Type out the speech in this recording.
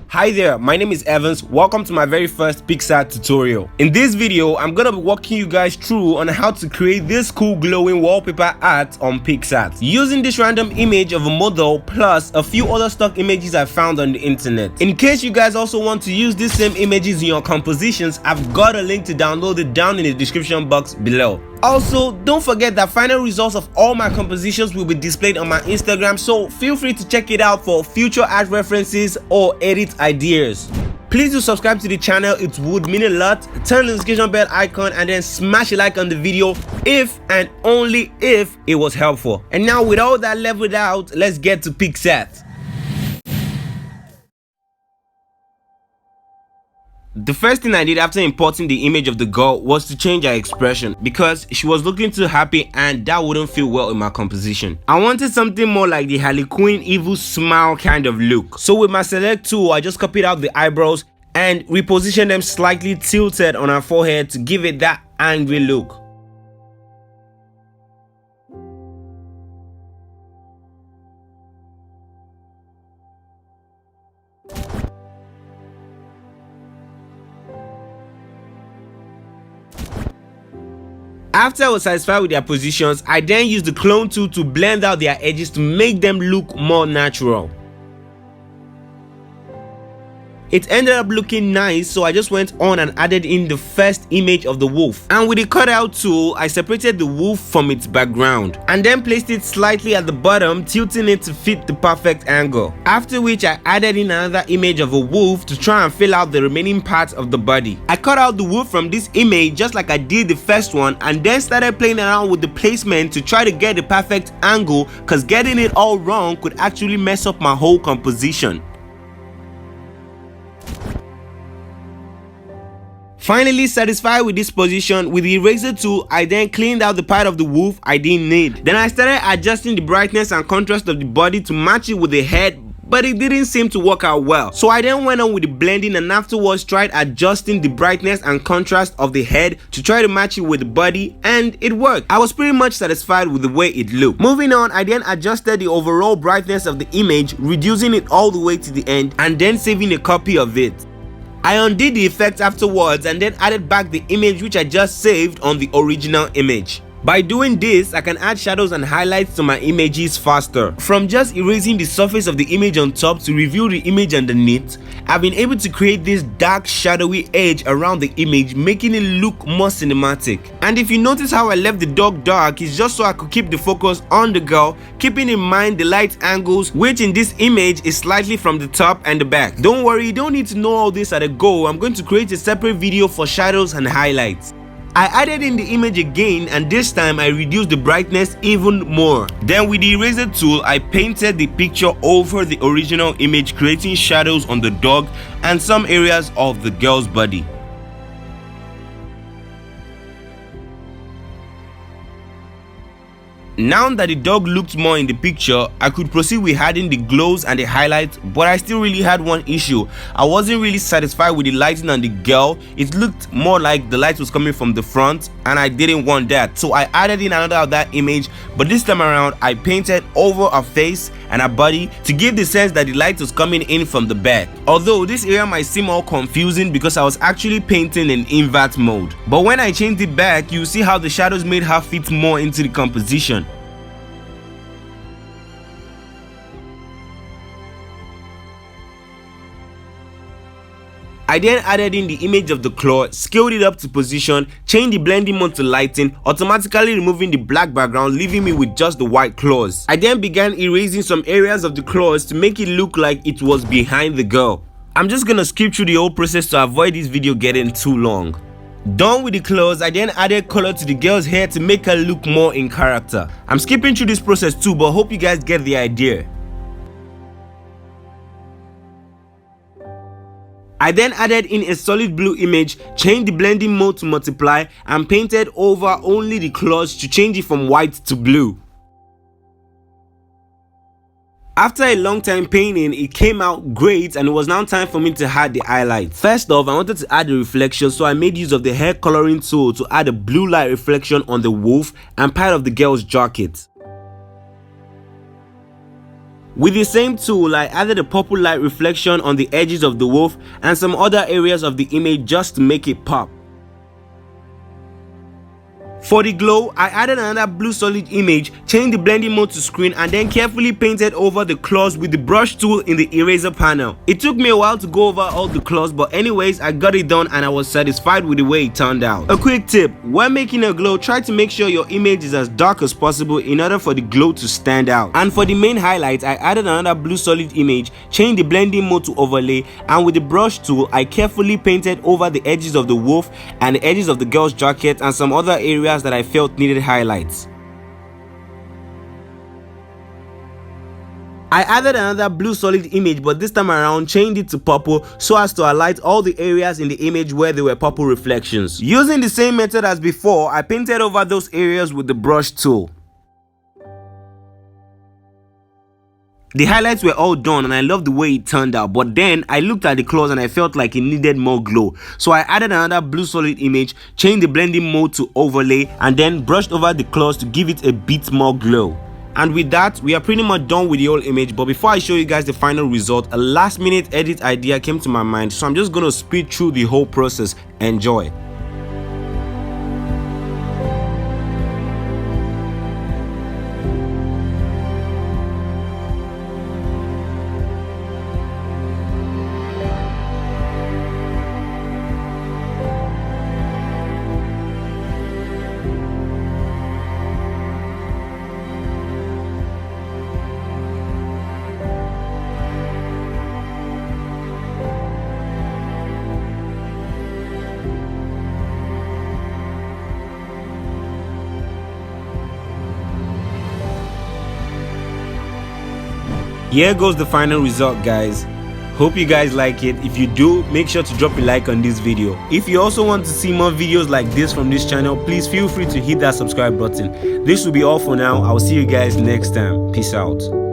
Hi there, my name is Evans. Welcome to my very first PicsArt tutorial. In this video, I'm gonna be walking you guys through on how to create this cool glowing wallpaper art on PicsArt using this random image of a model plus a few other stock images I found on the internet. In case you guys also want to use these same images in your compositions, I've got a link to download it down in the description box below. Also, don't forget that final results of all my compositions will be displayed on my Instagram, so feel free to check it out for future art references or edit ideas. Please do subscribe to the channel, it would mean a lot. Turn the notification bell icon and then smash a like on the video if and only if it was helpful. And now with all that leveled out, let's get to PicsArt. The first thing I did after importing the image of the girl was to change her expression because she was looking too happy and that wouldn't feel well in my composition. I wanted something more like the Harley Quinn evil smile kind of look. So with my select tool, I just copied out the eyebrows and repositioned them slightly tilted on her forehead to give it that angry look. After I was satisfied with their positions, I then used the clone tool to blend out their edges to make them look more natural. It ended up looking nice, so I just went on and added in the first image of the wolf. And with the cutout tool, I separated the wolf from its background and then placed it slightly at the bottom, tilting it to fit the perfect angle. After which I added in another image of a wolf to try and fill out the remaining parts of the body. I cut out the wolf from this image just like I did the first one and then started playing around with the placement to try to get the perfect angle, cause getting it all wrong could actually mess up my whole composition. Finally satisfied with this position, with the eraser tool, I then cleaned out the part of the wolf I didn't need. Then I started adjusting the brightness and contrast of the body to match it with the head, but it didn't seem to work out well. So I then went on with the blending and afterwards tried adjusting the brightness and contrast of the head to try to match it with the body, and it worked. I was pretty much satisfied with the way it looked. Moving on, I then adjusted the overall brightness of the image, reducing it all the way to the end and then saving a copy of it. I undid the effect afterwards and then added back the image which I just saved on the original image. By doing this, I can add shadows and highlights to my images faster. From just erasing the surface of the image on top to reveal the image underneath, I've been able to create this dark shadowy edge around the image, making it look more cinematic. And if you notice how I left the dog dark, it's just so I could keep the focus on the girl, keeping in mind the light angles, which in this image is slightly from the top and the back. Don't worry, you don't need to know all this at a go. I'm going to create a separate video for shadows and highlights. I added in the image again and this time I reduced the brightness even more. Then with the eraser tool, I painted the picture over the original image, creating shadows on the dog and some areas of the girl's body. Now that the dog looked more in the picture, I could proceed with adding the glows and the highlights, but I still really had one issue. I wasn't really satisfied with the lighting on the girl. It looked more like the light was coming from the front and I didn't want that. So I added in another of that image, but this time around I painted over her face and her body to give the sense that the light was coming in from the back. Although this area might seem all confusing because I was actually painting in invert mode. But when I changed it back, you see how the shadows made her fit more into the composition. I then added in the image of the claw, scaled it up to position, changed the blending mode to lighting, automatically removing the black background, leaving me with just the white claws. I then began erasing some areas of the claws to make it look like it was behind the girl. I'm just gonna skip through the whole process to avoid this video getting too long. Done with the claws, I then added color to the girl's hair to make her look more in character. I'm skipping through this process too, but hope you guys get the idea. I then added in a solid blue image, changed the blending mode to multiply and painted over only the claws to change it from white to blue. After a long time painting, it came out great and it was now time for me to add the highlights. First off, I wanted to add the reflection, so I made use of the hair coloring tool to add a blue light reflection on the wolf and part of the girl's jacket. With the same tool, I added a purple light reflection on the edges of the wolf and some other areas of the image just to make it pop. For the glow, I added another blue solid image, changed the blending mode to screen, and then carefully painted over the claws with the brush tool in the eraser panel. It took me a while to go over all the claws, but anyways, I got it done and I was satisfied with the way it turned out. A quick tip: when making a glow, try to make sure your image is as dark as possible in order for the glow to stand out. And for the main highlights, I added another blue solid image, changed the blending mode to overlay, and with the brush tool, I carefully painted over the edges of the wolf and the edges of the girl's jacket and some other areas that I felt needed highlights. I added another blue solid image, but this time around changed it to purple so as to highlight all the areas in the image where there were purple reflections. Using the same method as before, I painted over those areas with the brush tool. The highlights were all done and I loved the way it turned out, but then I looked at the claws and I felt like it needed more glow. So I added another blue solid image, changed the blending mode to overlay, and then brushed over the claws to give it a bit more glow. And with that, we are pretty much done with the whole image. But before I show you guys the final result, a last minute edit idea came to my mind, so I'm just gonna speed through the whole process. Enjoy. Here goes the final result, guys. Hope you guys like it. If you do, make sure to drop a like on this video. If you also want to see more videos like this from this channel, please feel free to hit that subscribe button. This will be all for now. I will see you guys next time. Peace out.